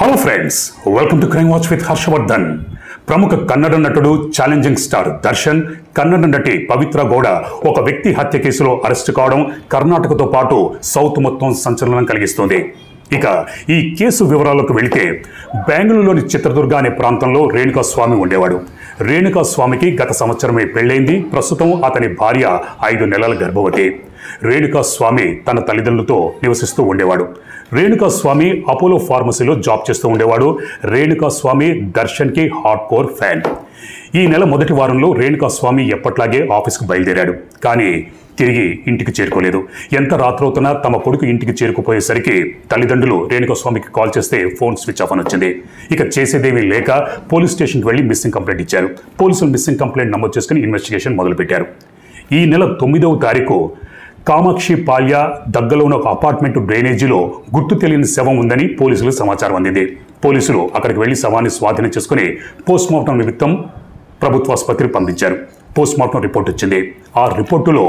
Hello friends, welcome to crime watch with Harshavardhan. ప్రముఖ కన్నడ నటుడు challenging star Darshan, Kannada నటి పవిత్ర గౌడ ఒక వ్యక్తి హత్య కేసులో అరెస్టు కావడం కర్ణాటకతో పాటు సౌత్ మొత్తం సంచలనం కలిగిస్తుంది. ఇక ఈ కేసు వివరాలకు వెళితే, బెంగళూరులోని చిత్రదుర్గ అనే ప్రాంతంలో రేణుకాస్వామి ఉండేవాడు. రేణుకాస్వామికి గత సంవత్సరమే పెళ్లైంది. ప్రస్తుతం అతని భార్య 5 నెలల గర్భవతి. రేణుకాస్వామి తన తల్లిదండ్రులతో నివసిస్తూ ఉండేవాడు. రేణుకాస్వామి అపోలో ఫార్మసీలో జాబ్ చేస్తూ ఉండేవాడు. రేణుకాస్వామి దర్శన్కి హార్డ్ కోర్ ఫ్యాన్. ఈ నెల మొదటి వారంలో రేణుకాస్వామి ఎప్పట్లాగే ఆఫీస్కు బయలుదేరాడు. కానీ తిరిగి ఇంటికి చేరుకోలేదు. ఎంత రాత్రవుతున్నా తమ కొడుకు ఇంటికి చేరుకుపోయేసరికి తల్లిదండ్రులు రేణుకాస్వామికి కాల్ చేస్తే ఫోన్ స్విచ్ ఆఫ్ అని వచ్చింది. ఇక చేసేదేమీ లేక పోలీస్ స్టేషన్కి వెళ్లి మిస్సింగ్ కంప్లైంట్ ఇచ్చారు. పోలీసులు మిస్సింగ్ కంప్లైంట్ నమోదు చేసుకుని ఇన్వెస్టిగేషన్ మొదలుపెట్టారు. ఈ నెల 9వ తారీఖు కామాక్షి పాల్య దగ్గరలో ఉన్న ఒక అపార్ట్మెంట్ డ్రైనేజీలో గుర్తు తెలియని శవం ఉందని పోలీసులకు సమాచారం అందింది. పోలీసులు అక్కడికి వెళ్లి శవాన్ని స్వాధీనం చేసుకుని పోస్ట్మార్టం నిమిత్తం ప్రభుత్వ ఆసుపత్రికి పంపించారు. పోస్ట్మార్టం రిపోర్ట్ వచ్చింది. ఆ రిపోర్టులో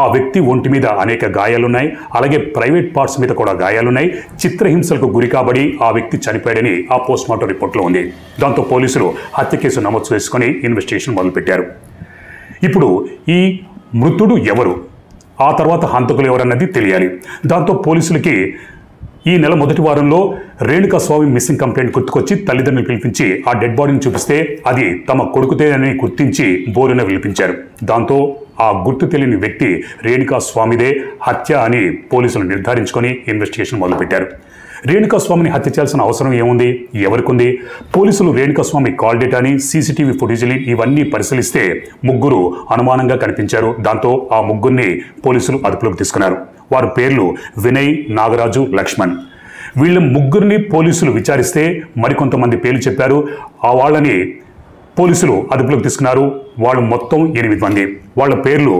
ఆ వ్యక్తి ఒంటి మీద అనేక గాయాలున్నాయి. అలాగే ప్రైవేట్ పార్ట్స్ మీద కూడా గాయాలున్నాయి. చిత్రహింసలకు గురి కాబడి ఆ వ్యక్తి చనిపోయాడని ఆ పోస్ట్మార్టం రిపోర్ట్లో ఉంది. దాంతో పోలీసులు హత్య కేసు నమోదు చేసుకుని ఇన్వెస్టిగేషన్ మొదలుపెట్టారు. ఇప్పుడు ఈ మృతుడు ఎవరు, ఆ తర్వాత హంతకులు ఎవరన్నది తెలియాలి. దాంతో పోలీసులకి ఈ నెల మొదటి వారంలో రేణుకాస్వామి మిస్సింగ్ కంప్లైంట్ గుర్తుకొచ్చి తల్లిదండ్రులు పిలిపించి ఆ డెడ్ బాడీని చూపిస్తే అది తమ కొడుకుతేనని గుర్తించి బోరున పిలిపించారు. దాంతో ఆ గుర్తు తెలియని వ్యక్తి రేణుకాస్వామిదే హత్య అని పోలీసులు నిర్ధారించుకొని ఇన్వెస్టిగేషన్ మొదలుపెట్టారు. రేణుకాస్వామిని హత్య చేయాల్సిన అవసరం ఏముంది, ఎవరికుంది? పోలీసులు రేణుకాస్వామి కాల్ డేటాని, సీసీటీవీ ఫుటేజీని ఇవన్నీ పరిశీలిస్తే ముగ్గురు అనుమానంగా కనిపించారు. దాంతో ఆ ముగ్గురిని పోలీసులు అదుపులోకి తీసుకున్నారు. వారి పేర్లు వినయ్, నాగరాజు, లక్ష్మణ్. వీళ్ళ ముగ్గురిని పోలీసులు విచారిస్తే మరికొంతమంది పేర్లు చెప్పారు. ఆ వాళ్ళని పోలీసులు అదుపులోకి తీసుకున్నారు. వాళ్ళు మొత్తం 8 మంది. వాళ్ళ పేర్లు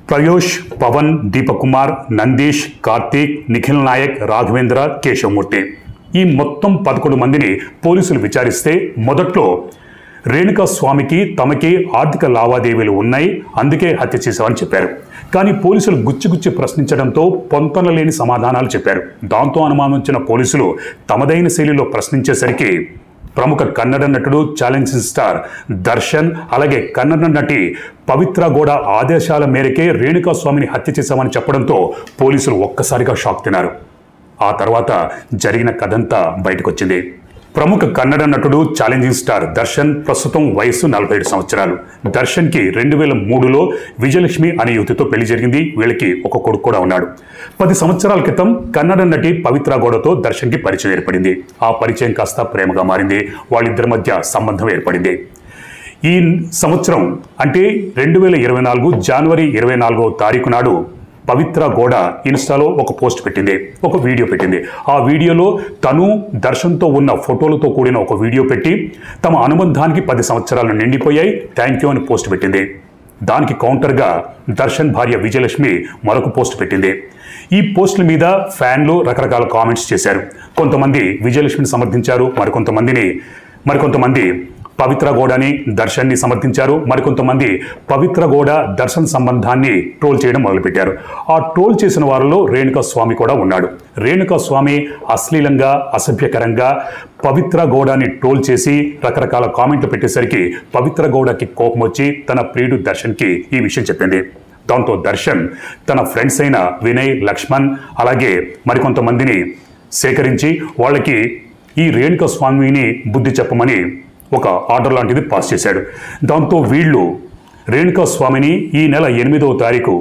ప్రయోష్, పవన్, దీపక్ కుమార్, నందీష్, కార్తీక్, నిఖిల్ నాయక్, రాఘవేంద్ర, కేశవమూర్తి. ఈ మొత్తం 11 మందిని పోలీసులు విచారిస్తే మొదట్లో రేణుకాస్వామికి తమకి ఆర్థిక లావాదేవీలు ఉన్నాయి, అందుకే హత్య చేశామని చెప్పారు. కానీ పోలీసులు గుచ్చి ప్రశ్నించడంతో పొంతనలేని సమాధానాలు చెప్పారు. దాంతో అనుమానించిన పోలీసులు తమదైన శైలిలో ప్రశ్నించేసరికి ప్రముఖ కన్నడ నటుడు ఛాలెంజింగ్ స్టార్ దర్శన్, అలాగే కన్నడ నటి పవిత్ర గౌడ ఆదేశాల మేరకే రేణుకాస్వామిని హత్య చేశామని చెప్పడంతో పోలీసులు ఒక్కసారిగా షాక్ తిన్నారు. ఆ తర్వాత జరిగిన కథంతా బయటకొచ్చింది. ప్రముఖ కన్నడ నటుడు ఛాలెంజింగ్ స్టార్ దర్శన్ ప్రస్తుతం వయసు 47 సంవత్సరాలు. దర్శన్కి 2003లో విజయలక్ష్మి అనే యువతితో పెళ్లి జరిగింది. వీళ్ళకి ఒక కొడుకు కూడా ఉన్నాడు. 10 సంవత్సరాల క్రితం కన్నడ నటి పవిత్ర గౌడతో దర్శన్కి పరిచయం ఏర్పడింది. ఆ పరిచయం కాస్త ప్రేమగా మారింది. వాళ్ళిద్దరి మధ్య సంబంధం ఏర్పడింది. ఈ సంవత్సరం అంటే 2024 జనవరి 24వ తారీఖు నాడు పవిత్ర గౌడ ఇన్స్టాలో ఒక పోస్ట్ పెట్టింది, ఒక వీడియో పెట్టింది. ఆ వీడియోలో తను దర్శన్తో ఉన్న ఫోటోలతో కూడిన ఒక వీడియో పెట్టి తమ అనుబంధానికి 10 సంవత్సరాలు నిండిపోయాయి, థ్యాంక్ యూ అని పోస్ట్ పెట్టింది. దానికి కౌంటర్గా దర్శన్ భార్య విజయలక్ష్మి మరొక పోస్ట్ పెట్టింది. ఈ పోస్టుల మీద ఫ్యాన్లు రకరకాల కామెంట్స్ చేశారు. కొంతమంది విజయలక్ష్మిని సమర్థించారు, మరికొంతమంది పవిత్ర గౌడని, దర్శన్ని సమర్థించారు. మరికొంతమంది పవిత్ర గౌడ దర్శన్ సంబంధాన్ని ట్రోల్ చేయడం మొదలుపెట్టారు. ఆ ట్రోల్ చేసిన వారిలో రేణుకాస్వామి కూడా ఉన్నాడు. రేణుకాస్వామి అశ్లీలంగా, అసభ్యకరంగా పవిత్ర గౌడని ట్రోల్ చేసి రకరకాల కామెంట్లు పెట్టేసరికి పవిత్ర గౌడకి కోపం వచ్చి తన ప్రియుడు దర్శన్కి ఈ విషయం చెప్పింది. దాంతో దర్శన్ తన ఫ్రెండ్స్ అయిన వినయ్, లక్ష్మణ్, అలాగే మరికొంతమందిని సేకరించి వాళ్ళకి ఈ రేణుకాస్వామిని బుద్ధి చెప్పమని ఒక ఆర్డర్ లాంటిది పాస్ చేశాడు. దాంతో వీళ్ళు రేణుకాస్వామిని ఈ నెల 8వ తారీఖు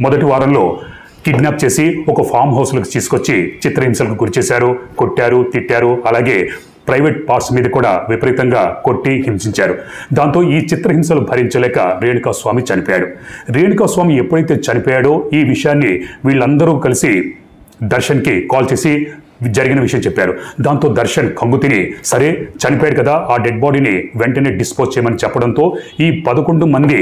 మొదటి వారంలో కిడ్నాప్ చేసి ఒక ఫామ్ హౌస్లకు తీసుకొచ్చి చిత్రహింసలకు గురిచేశారు, కొట్టారు, తిట్టారు. అలాగే ప్రైవేట్ పార్ట్స్ మీద కూడా విపరీతంగా కొట్టి హింసించారు. దాంతో ఈ చిత్రహింసలు భరించలేక రేణుకాస్వామి చనిపోయాడు. రేణుకాస్వామి ఎప్పుడైతే చనిపోయాడో ఈ విషయాన్ని వీళ్ళందరూ కలిసి దర్శన్కి కాల్ చేసి జరిగిన విషయం చెప్పారు. దాంతో దర్శన్ కంగుతిని, సరే చనిపోయాడు కదా, ఆ డెడ్ బాడీని వెంటనే డిస్పోజ్ చేయమని చెప్పడంతో ఈ 11 మంది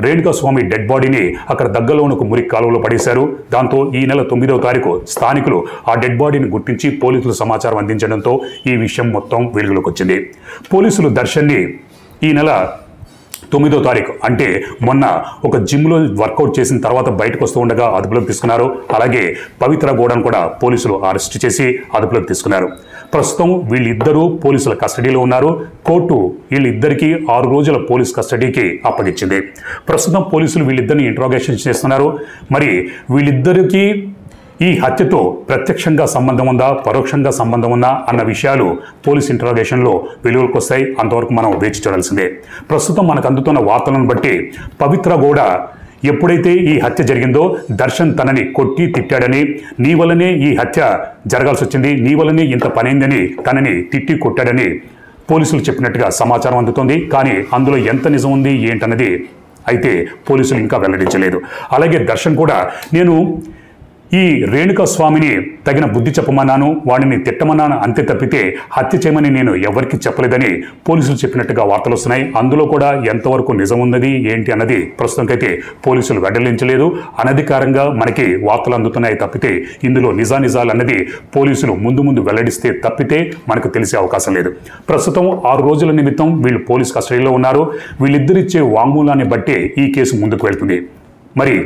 రేణుకాస్వామి డెడ్ బాడీని అక్కడ దగ్గరలో ఉన్న ఒక మురికి కాలువలో పడేశారు. దాంతో ఈ నెల 9వ తారీఖు స్థానికులు ఆ డెడ్ బాడీని గుర్తించి పోలీసులు సమాచారం అందించడంతో ఈ విషయం మొత్తం వెలుగులోకి వచ్చింది. పోలీసులు దర్శన్ని ఈ నెల 9వ తారీఖు అంటే మొన్న ఒక జిమ్లో వర్కౌట్ చేసిన తర్వాత బయటకు వస్తూ ఉండగా అదుపులోకి తీసుకున్నారు. అలాగే పవిత్ర గౌడను కూడా పోలీసులు అరెస్ట్ చేసి అదుపులోకి తీసుకున్నారు. ప్రస్తుతం వీళ్ళిద్దరూ పోలీసుల కస్టడీలో ఉన్నారు. కోర్టు వీళ్ళిద్దరికీ 6 రోజుల పోలీస్ కస్టడీకి అప్పగించింది. ప్రస్తుతం పోలీసులు వీళ్ళిద్దరిని ఇంట్రాగేషన్ చేస్తున్నారు. మరి వీళ్ళిద్దరికీ ఈ హత్యతో ప్రత్యక్షంగా సంబంధం ఉందా, పరోక్షంగా సంబంధం ఉందా అన్న విషయాలు పోలీస్ ఇంట్రాగేషన్లో వెలుగులోకి వస్తాయి. అంతవరకు మనం వేచి చూడాల్సిందే. ప్రస్తుతం మనకు అందుతున్న వార్తలను బట్టి పవిత్ర గౌడ ఎప్పుడైతే ఈ హత్య జరిగిందో దర్శన్ తనని కొట్టి తిట్టాడని, నీ వల్లనే ఈ హత్య జరగాల్సి వచ్చింది, నీ వల్లనే ఇంత పనైందని తనని తిట్టి కొట్టాడని పోలీసులు చెప్పినట్టుగా సమాచారం అందుతోంది. కానీ అందులో ఎంత నిజం ఉంది ఏంటన్నది అయితే పోలీసులు ఇంకా వెల్లడించలేదు. అలాగే దర్శన్ కూడా నేను ఈ రేణుకా స్వామిని తగిన బుద్ధి చెప్పమన్నాను, వాడిని తిట్టమన్నాను అంతే తప్పితే హత్య చేయమని నేను ఎవరికి చెప్పలేదని పోలీసులు చెప్పినట్టుగా వార్తలు వస్తున్నాయి. అందులో కూడా ఎంతవరకు నిజం ఉన్నది ఏంటి అన్నది ప్రస్తుతానికైతే పోలీసులు వెల్లడించలేదు. అనధికారంగా మనకి వార్తలు అందుతున్నాయి తప్పితే ఇందులో నిజానిజాలు అన్నది పోలీసులు ముందు వెల్లడిస్తే తప్పితే మనకు తెలిసే అవకాశం లేదు. ప్రస్తుతం 6 రోజుల నిమిత్తం వీళ్ళు పోలీస్ కస్టడీలో ఉన్నారు. వీళ్ళిద్దరిచ్చే వాంగ్మూలాన్ని బట్టి ఈ కేసు ముందుకు వెళ్తుంది. మరి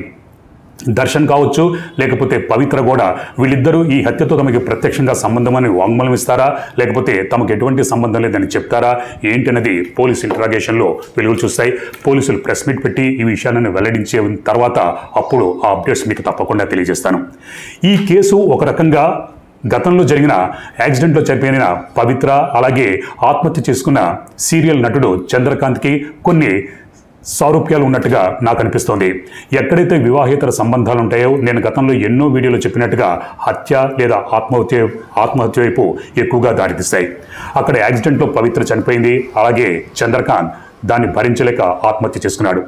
దర్శన్ కావచ్చు లేకపోతే పవిత్ర కూడా వీళ్ళిద్దరూ ఈ హత్యతో తమకి ప్రత్యక్షంగా సంబంధమని వాంగ్మూలం ఇస్తారా, లేకపోతే తమకు ఎటువంటి సంబంధం లేదని చెప్తారా ఏంటన్నది పోలీస్ ఇంట్రాగేషన్లో వెలుగు చూస్తాయి. పోలీసులు ప్రెస్ మీట్ పెట్టి ఈ విషయాలను వెల్లడించే తర్వాత అప్పుడు ఆ అప్డేట్స్ మీకు తప్పకుండా తెలియజేస్తాను. ఈ కేసు ఒక రకంగా గతంలో జరిగిన యాక్సిడెంట్లో చనిపోయిన పవిత్ర అలాగే ఆత్మహత్య చేసుకున్న సీరియల్ నటుడు చంద్రకాంత్కి కొన్ని సారూప్యాలు ఉన్నట్టుగా నాకు అనిపిస్తోంది. ఎక్కడైతే వివాహేతర సంబంధాలు ఉంటాయో నేను గతంలో ఎన్నో వీడియోలో చెప్పినట్టుగా హత్య లేదా ఆత్మహత్య వైపు ఎక్కువగా దారితీస్తాయి. అక్కడ యాక్సిడెంట్లో పవిత్ర చనిపోయింది. అలాగే చంద్రకాంత్ దాన్ని భరించలేక ఆత్మహత్య చేసుకున్నాడు.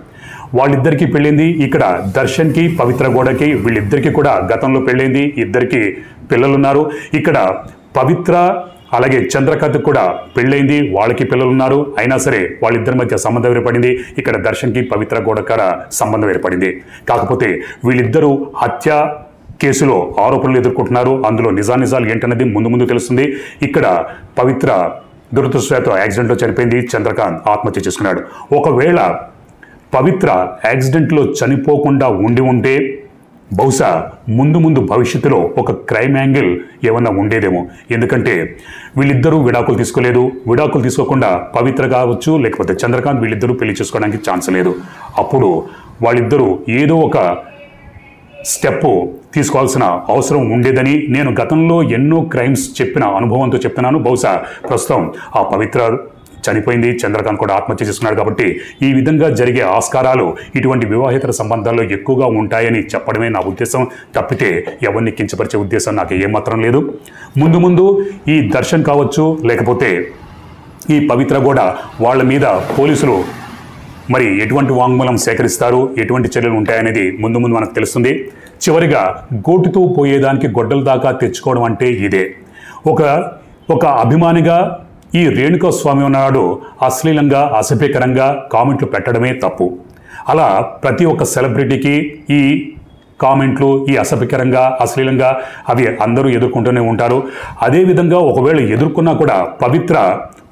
వాళ్ళిద్దరికీ పెళ్ళింది. ఇక్కడ దర్శన్కి పవిత్ర గౌడకి వీళ్ళిద్దరికీ కూడా గతంలో పెళ్ళింది. ఇద్దరికి పిల్లలున్నారు. ఇక్కడ పవిత్ర అలాగే చంద్రకాంత్ కూడా పెళ్ళైంది, వాళ్ళకి పిల్లలున్నారు. అయినా సరే వాళ్ళిద్దరి మధ్య సంబంధం ఏర్పడింది. ఇక్కడ దర్శన్కి పవిత్ర గౌడ కూడా సంబంధం ఏర్పడింది. కాకపోతే వీళ్ళిద్దరూ హత్య కేసులో ఆరోపణలు ఎదుర్కొంటున్నారు. అందులో నిజానిజాలు ఏంటన్నది ముందు తెలుస్తుంది. ఇక్కడ పవిత్ర దురదృష్టవశాత్తు యాక్సిడెంట్లో చనిపోయింది, చంద్రకాంత్ ఆత్మహత్య చేసుకున్నాడు. ఒకవేళ పవిత్ర యాక్సిడెంట్లో చనిపోకుండా ఉంటే బహుశా ముందు భవిష్యత్తులో ఒక క్రైమ్ యాంగిల్ ఏమన్నా ఉండేదేమో. ఎందుకంటే వీళ్ళిద్దరూ విడాకులు తీసుకోలేదు. విడాకులు తీసుకోకుండా పవిత్ర కావచ్చు లేకపోతే చంద్రకాంత్ వీళ్ళిద్దరూ పెళ్లి చేసుకోవడానికి ఛాన్స్ లేదు. అప్పుడు వాళ్ళిద్దరూ ఏదో ఒక స్టెప్ తీసుకోవాల్సిన అవసరం ఉండేదని నేను గతంలో ఎన్నో క్రైమ్స్ చెప్పిన అనుభవంతో చెప్తున్నాను. బహుశా ప్రస్తుతం ఆ పవిత్ర చనిపోయింది, చంద్రకాంత్ కూడా ఆత్మహత్య చేసుకున్నాడు. కాబట్టి ఈ విధంగా జరిగే ఆస్కారాలు ఇటువంటి వివాహేతర సంబంధాల్లో ఎక్కువగా ఉంటాయని చెప్పడమే నా ఉద్దేశం తప్పితే ఎవరిని కించపరిచే ఉద్దేశం నాకు ఏమాత్రం లేదు. ముందు ఈ దర్శన్ కావచ్చు లేకపోతే ఈ పవిత్ర కూడా వాళ్ళ మీద పోలీసులు మరి ఎటువంటి వాంగ్మూలం సేకరిస్తారు, ఎటువంటి చర్యలు ఉంటాయనేది ముందు మనకు తెలుస్తుంది. చివరిగా గోటుతో పోయేదానికి గొడ్డల దాకా తెచ్చుకోవడం అంటే ఇదే. ఒక అభిమానిగా ఈ రేణుకా స్వామి ఉన్నాడు అశ్లీలంగా అసభ్యకరంగా కామెంట్లు పెట్టడమే తప్పు. అలా ప్రతి ఒక్క సెలబ్రిటీకి ఈ కామెంట్లు ఈ అసభ్యకరంగా అశ్లీలంగా అవి అందరూ ఎదుర్కొంటూనే ఉంటారు. అదేవిధంగా ఒకవేళ ఎదుర్కొన్నా కూడా పవిత్ర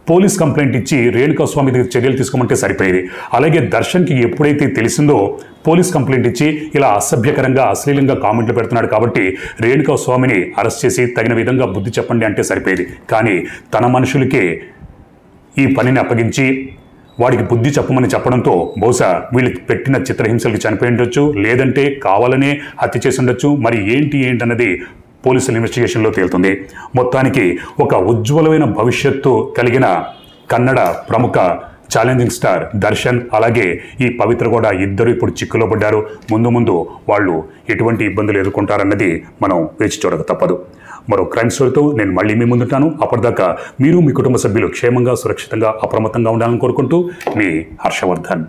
పోలీస్ కంప్లైంట్ ఇచ్చి రేణుకా స్వామి దగ్గర చర్యలు తీసుకోమంటే సరిపోయేది. అలాగే దర్శన్కి ఎప్పుడైతే తెలిసిందో పోలీస్ కంప్లైంట్ ఇచ్చి ఇలా అసభ్యకరంగా అశ్లీలంగా కామెంట్లు పెడుతున్నాడు కాబట్టి రేణుకా స్వామిని అరెస్ట్ చేసి తగిన విధంగా బుద్ధి చెప్పండి అంటే సరిపోయేది. కానీ తన మనుషులకే ఈ పనిని అప్పగించి వాడికి బుద్ధి చెప్పమని చెప్పడంతో బహుశా వీళ్ళకి పెట్టిన చిత్రహింసలకి చనిపోయి ఉండొచ్చు, లేదంటే కావాలనే హత్య చేసి ఉండొచ్చు. మరి ఏంటన్నది పోలీసుల ఇన్వెస్టిగేషన్లో తేలుతుంది. మొత్తానికి ఒక ఉజ్వలమైన భవిష్యత్తు కలిగిన కన్నడ ప్రముఖ ఛాలెంజింగ్ స్టార్ దర్శన్ అలాగే ఈ పవిత్ర కూడా ఇద్దరు ఇప్పుడు చిక్కులో పడ్డారు. ముందు వాళ్ళు ఎటువంటి ఇబ్బందులు ఎదుర్కొంటారన్నది మనం వేచి చూడక తప్పదు. మరో క్రైమ్ స్టోరీతో నేను మళ్ళీ మీ ముందుంటాను. అప్పటిదాకా మీరు మీ కుటుంబ సభ్యులు క్షేమంగా సురక్షితంగా అప్రమత్తంగా ఉండాలని కోరుకుంటూ మీ హర్షవర్ధన్.